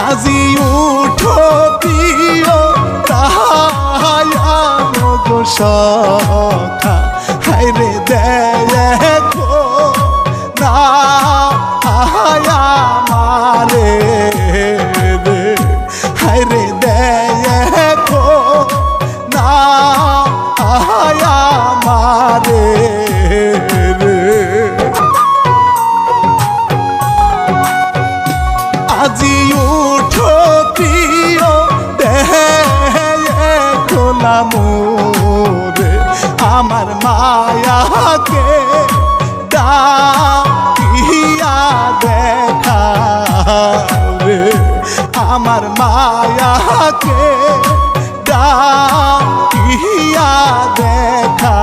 আজি উঠো প্রিয় তাহায়ানো গো সখা হায়রে দেখো না আহায়া মারে রে হায়রে দেখো না আহায়া মারে রে আজি উঠো প্রিয় দেখো না মোরে আমার মায়াকে ডাকিয়া দেখা রে আমার মায়াকে ডাকিয়া দেখা